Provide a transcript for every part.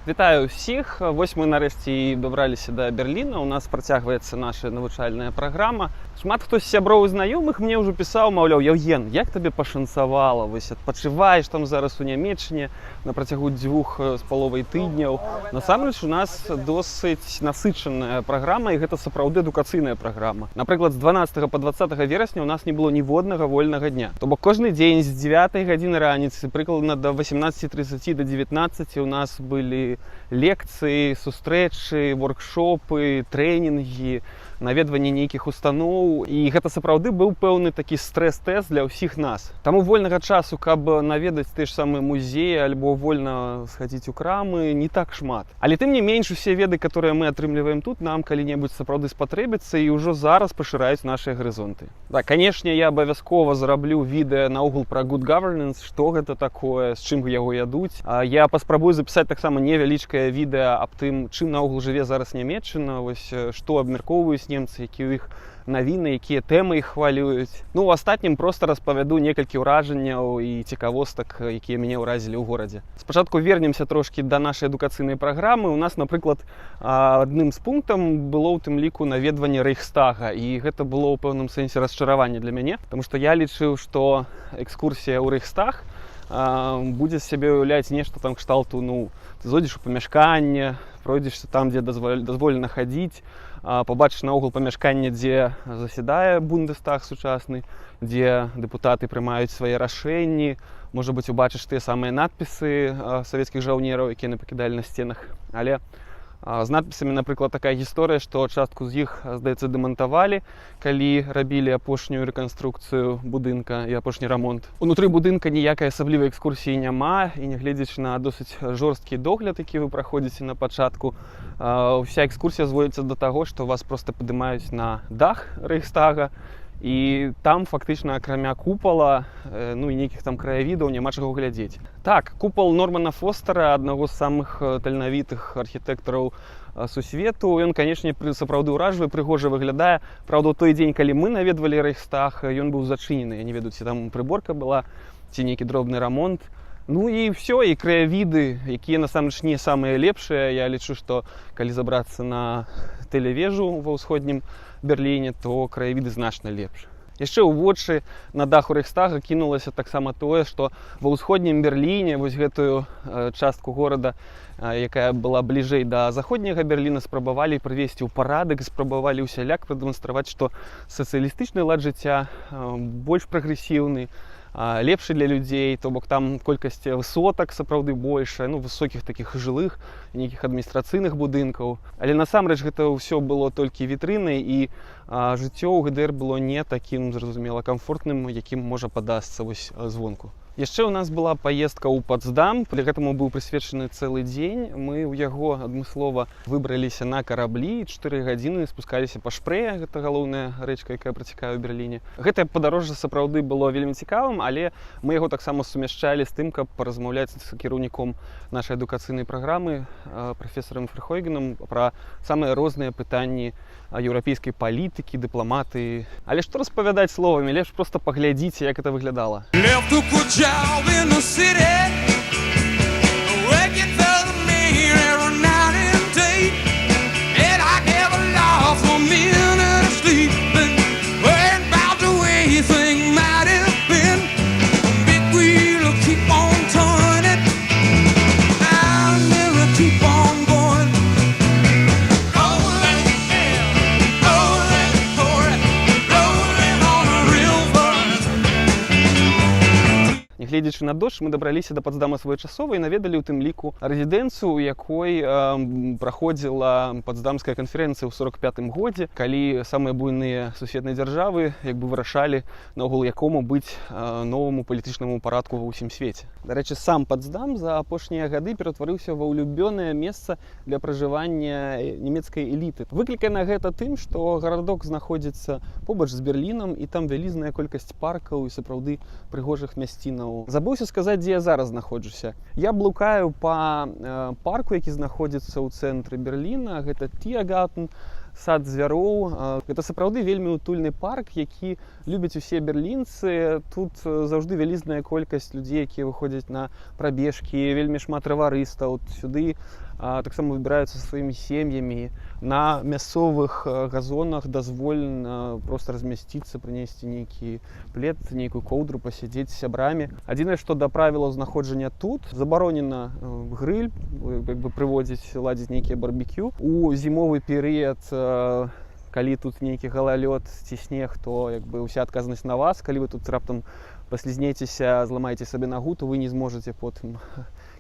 Вітаю ўсіх. Вось мы нарэшце і дабраліся да Берліна. У нас працягваецца наша навучальная праграма. Шмат хто з сяброў і знаёмых мне ўжо пісаў, маўляў: Яўген, як табе пашанцавала? Вось адпачываеш там зараз у Нямецчыне на працягу 2,5 тыдняў. Насамрэч у нас досыць насычаная праграма, і гэта сапраўды адукацыйная праграма. Напрыклад, з 12 па 20 верасня у нас не было ніводнага вольнага дня. То бок кожны дзень з 9 гадзіны раніцы прыкладна да 18:30 до 19 у нас былі лекцыі, сустрэчы, воркшопы, трэнінгі, наведванне нейкіх устаноў. І гэта сапраўды быў пэўны такі стрэс-тэст для ўсіх нас. Таму вольнага часу, каб наведаць тыя ж самыя музеі альбо вольна схадзіць у крамы, не так шмат. Але тым не менш, усе веды, которые мы атрымліваем тут, нам калі-небудзь сапраўды спатрэбіцца і ўжо зараз пашыраюць нашыя гарызонты. Да, канешне, я абавязкова зраблю відэа наогул пра good governance, што гэта такое, з чым яго ядуць. Я паспрабую запісаць таксама невялічкае відэа аб тым, чым наогул жыве зараз Нямецчына, вось што абмяркоўваюць немцы, які ў іх навіны, якія тэмы іх хвалююць. Ну, у астатнім проста распавяду некалькі ўражанняў і цікавостак, якія мяне ўразілі ў горадзе. Спачатку вернемся трошкі да нашай адукацыйнай праграмы. У нас, напрыклад, адным з пунктам было ў тым ліку наведванне Рэйхстага, і гэта было ў пэўным сэнсе расчараванне для мяне, таму што я лічыў, што экскурсія ў Рэйхстаг будзе сябе уяўляць нешта там кшталту, ты зойдзеш у памяшканне, пройдзешся там, дзе дазволена хадзіць, пабачыш наогул памяшканне, дзе засядае Бундестаг сучасны, дзе дэпутаты прымаюць свае рашэнні, можа быць, убачыш тыя самыя надпісы савецкіх жаўнераў, якія напакідалі на сценах. Але з надпісамі, напрыклад, такая гісторыя, што частку з іх, здаецца, дэмантавалі, калі рабілі апошнюю рэканструкцыю будынка і апошні рамонт. Унутры будынка ніякай асаблівай экскурсіі няма, і нягледзячы на досыць жорсткі догляд, які вы праходзіце на пачатку, уся экскурсія зводзіцца да таго, што вас проста падымаюць на дах Рэйхстага, і там фактычна акрамя купала, і нейкіх там краявідаў няма чаго глядзець. Так, купал Нормана Фостера, аднаго з самых таленавітых архітэктараў сусвету, ён, канешне, сапраўды ўражвае, прыгожа выглядае. Праўда, у той дзень, калі мы наведвалі Рэйхстаг, ён быў зачынены. Я не ведаю, ці там прыборка была, ці нейкі дробны рамонт. І ўсё, і краявіды, якія насамрэч не самыя лепшыя. Я лічу, што калі забрацца на тэлевежу ва ўсходнім Берліне, то краявіды значна лепш. Яшчэ ў вочы на даху Рэйхстага кінулася таксама тое, што ва ўсходнім Берліне вось гэтую частку горада, якая была бліжэй да заходняга Берліна, спрабавалі прывесці ў парадак, спрабавалі ўсяляк прадэманстраваць, што сацыялістычны лад жыцця больш прагрэсіўны, лепшы для людзей, то бок там колькасць высотак сапраўды большая, высокіх такіх жылых, нейкіх адміністрацыйных будынкаў. Але насамрэч гэта ўсё было толькі вітрынай, і жыццё ў ГДР было не такім, зразумела, камфортным, якім можа падасца вось звонку. Яшчэ ў нас была паездка ў Потсдам, для гэтаму быў прысвечаны цэлы дзень. Мы ў яго адмыслова выбраліся на караблі, 4 гадзіны спускаліся па Шпрее, гэта галоўная рэчка, якая працякае ў Берліне. Гэтае падарожжа сапраўды было вельмі цікавым, але мы яго таксама сумяшчалі з тым, каб паразмаўляць з кіраўніком нашай адукацыйнай праграмы, прафесарам Ферхойгенам, пра самыя розныя пытанні еўрапейскай палітыкі, дыпламатыі. Але што распавядаць словамі, лепш проста паглядзіце, як гэта выглядала. Job in the city, working for the mayor every night and day, and I never lost a minute of sleep, worrying about the way things might have been. Big wheel will keep on turning, I'll never keep on going. Rolling, rolling, rolling on a river. Нягледзячы на дождж, мы дабраліся да Потсдама своечасова і наведалі ў тым ліку рэзідэнцыю, у якой праходзіла Потсдамская канферэнцыя ў 45-м годзе, калі самыя буйныя сусветныя дзяржавы вырашалі, наогул якому быць новаму палітычнаму парадку ва ўсім свеце. Дарэчы, сам Потсдам за апошнія гады ператварыўся ва ўлюбёнае месца для пражывання нямецкай эліты. Выклікана гэта тым, што гарадок знаходзіцца побач з Берлінам, і там вялізная колькасць паркаў і сапраўды прыгожых мясцінаў. Забыўся сказаць, дзе я зараз знаходжуся. Я блукаю па парку, які знаходзіцца ў цэнтры Берліна. Гэта Тiergarten, сад звяроў. Гэта сапраўды вельмі утульны парк, які любяць усе берлінцы. Тут заўжды вялізная колькасць людзей, якія выходзяць на прабежкі, вельмі шмат раварыстаў. Сюды таксама выбіраюцца са сваімі сем'ямі. На мясцовых газонах дазволена проста размясціцца, прынесці нейкі плед, нейкую коўдру, пасядзець з сябрамі. Адзінае, што да правілаў знаходжання тут, забаронена грыль, прыводзіць, ладзіць нейкія барбекю. У зімовы перыяд, калі тут нейкі галалёд ці снег, то ўся адказнасць на вас. Калі вы тут раптам паслізнецеся, зламаеце сабе нагу, то вы не зможаце потым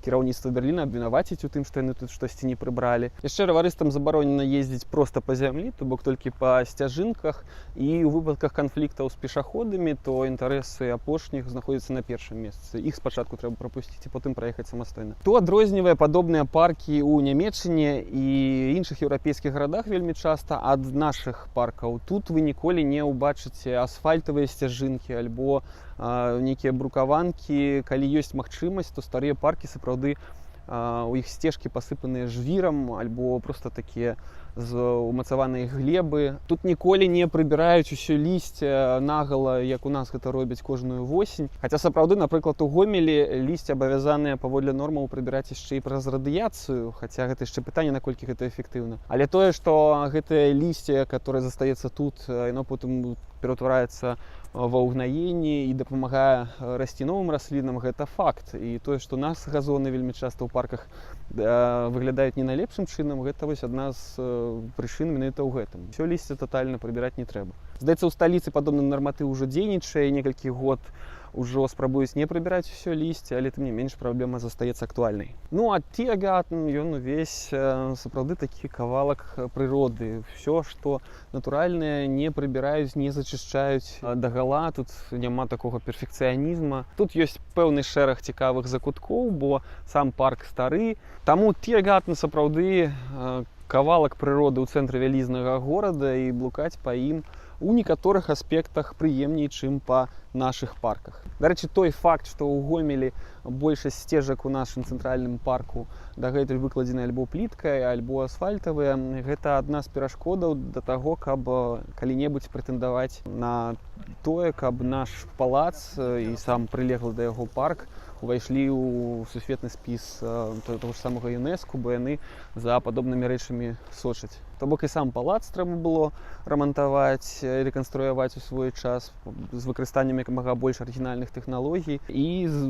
кіраўніцтва Берліна абвінаваціць у тым, што яны тут штосьці не прыбралі. Яшчэ раварыстам забаронена ездзіць проста па зямлі, то бок толькі па сцяжынках, і ў выпадках канфліктаў з пешаходамі, то інтарэсы апошніх знаходзяцца на першым месцы. Іх спачатку трэба прапусціць і потым праехаць самастойна. То адрознівае падобныя паркі ў Нямецчыне і іншых еўрапейскіх гарадах вельмі часта ад нашых паркаў. Тут вы ніколі не ўбачыце асфальтавыя сцяжынкі альбо нейкія брукаванкі. Калі ёсць магчымасць, то старыя паркі сапраўды у іх сцежкі пасыпаныя жвірам альбо проста такія з умацаванай глебы. Тут ніколі не прыбіраюць усё лісце нагала, як у нас гэта робяць кожную восень. Хаця сапраўды, напрыклад, у Гомелі лісце абавязаныя паводле нормаў прыбіраць яшчэ і праз радыяцыю, хаця гэта яшчэ пытанне, наколькі гэта эфектыўна. Але тое, што гэтае лісце, которое застаецца тут, яно потым пераўтвараецца ва ўгнаенні і дапамагае расці новым раслінам, гэта факт. І тое, што нас газоны вельмі часта ў парках выглядаюць не найлепшым чынам, гэта вось адна з прычын менавіта ў гэтым. Усё лісце татальна прыбіраць не трэба. Здаецца, у сталіцы падобны нарматыў ужо дзейнічае, некалькі год ужо спрабуюць не прыбіраць усё лісце, але тым не менш праблема застаецца актуальнай. Ну, а Тиргартен, ён увесь сапраўды такі кавалак прыроды. Усё, што натуральнае, не прыбіраюць, не зачышчаюць дагала, тут няма такога перфекцыянізма. Тут ёсць пэўны шэраг цікавых закуткоў, бо сам парк стары. Таму Тиргартен сапраўды кавалак прыроды ў цэнтры вялізнага горада, і блукаць па ім у некаторых аспектах прыемней, чым па нашых парках. Дарэчы, той факт, што ў Гомелі большасць сцежак у нашым цэнтральным парку дагэтуль выкладзены альбо пліткай, альбо асфальтавыя, гэта адна з перашкодаў да таго, каб калі-небудзь прэтэндаваць на тое, каб наш палац і сам прылеглы да яго парк увайшлі ў сусветны спіс таго ж самага ЮНЕСКО, бо яны за падобнымі рэчамі сочаць. То бок і сам палац трэба было рамантаваць, рэканструяваць у свой час з выкарыстаннем як мага больш арыгінальных тэхналогій і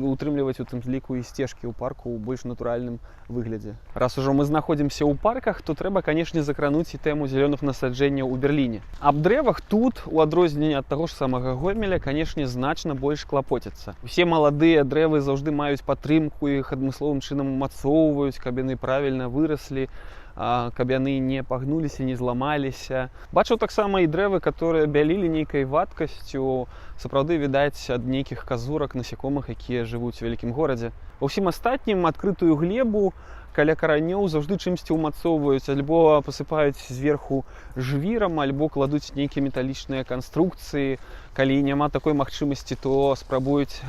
утрымліваць у тым ліку і сцежкі ў парку ў больш натуральным выглядзе. Раз ужо мы знаходзімся ў парках, то трэба, канешне, закрануць і тэму зялёных насаджэнняў у Берліне. Аб дрэвах тут, у адрозненні ад таго ж самага Гомеля, канешне, значна больш клапоцяцца. Усе маладыя дрэвы заўжды маюць падтрымку, іх адмысловым чынам умацоўваюць, каб яны правільна выраслі, каб яны не пагнуліся, не зламаліся. Бачыў таксама і дрэвы, которые бялілі нейкай вадкасцю, сапраўды відаць ад нейкіх казурак, насякомых, якія жывуць у вялікім горадзе. Ва ўсім астатнім адкрытую глебу каля каранёў заўжды чымсьці ўмацоўваюць, альбо пасыпаюць зверху жвірам, альбо кладуць нейкія металічныя канструкцыі. Калі няма такой магчымасці, то спрабуюць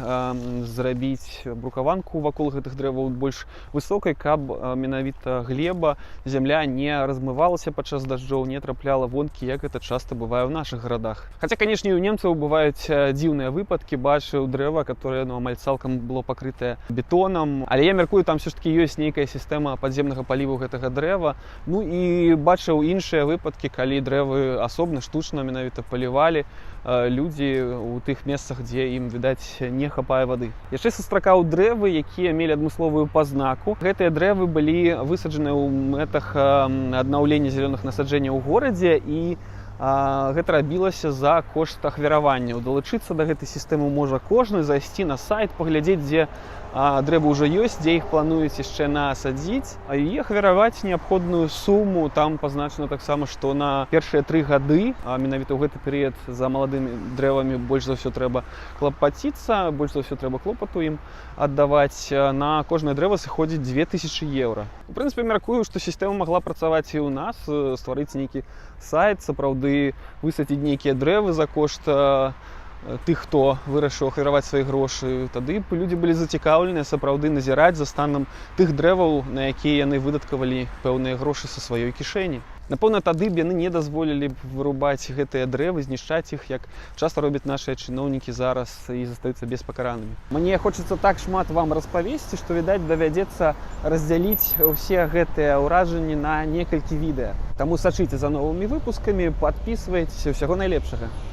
зрабіць брукаванку вакол гэтых дрэваў больш высокай, каб менавіта глеба, зямля не размывалася падчас дажджоў, не трапляла вонкі, як гэта часта бывае ў нашых гарадах. Хаця, канешне, у немцаў бываюць дзіўныя выпадкі. Бачыў дрэва, которое амаль цалкам было пакрытае бетонам. Але я мяркую, там все ж таки ёсць нейкая сістэма падземнага паліву гэтага дрэва. Ну і бачыў іншыя выпадкі, калі дрэвы асобна, штучна менавіта палівалі людзі ў тых месцах, дзе ім, відаць, не хапае вады. Яшчэ сустракаў дрэвы, якія мелі адмысловую пазнаку. Гэтыя дрэвы былі высаджаны ў мэтах аднаўлення зялёных насаджэнняў у горадзе, і гэта рабілася за кошт ахвяраванняў. Далучыцца да гэтай сістэмы можа кожны, зайсці на сайт, паглядзець, дзе дрэвы ўжо ёсць, дзе іх плануюць яшчэ насадзіць, і ахвяраваць неабходную суму. Там пазначана таксама, што на першыя 3 гады, менавіта ў гэты перыяд за маладымі дрэвамі больш за ўсё трэба клапаціцца, больш за ўсё трэба клопату ім аддаваць. На кожнае дрэва сыходзіць 2000 еўра. У прынцыпе, мяркую, што сістэма магла працаваць і ў нас, стварыць нейкі сайт, сапраўды высадзіць нейкія дрэвы за кошт тых, хто вырашыў ахвяраваць свае грошы, тады людзі былі зацікаўленыя сапраўды назіраць за станам тых дрэваў, на якія яны выдаткавалі пэўныя грошы са сваёй кішэні. Напэўна, тады б яны не дазволілі б вырубаць гэтыя дрэвы, знішчаць іх, як часта робяць нашыя чыноўнікі зараз і застаюцца беспакаранымі. Мне хочацца так шмат вам распавесці, што, відаць, давядзецца раздзяліць усе гэтыя ўражанні на некалькі відэа. Таму сачыце за новымі выпускамі, падпісвайцеся, усяго найлепшага.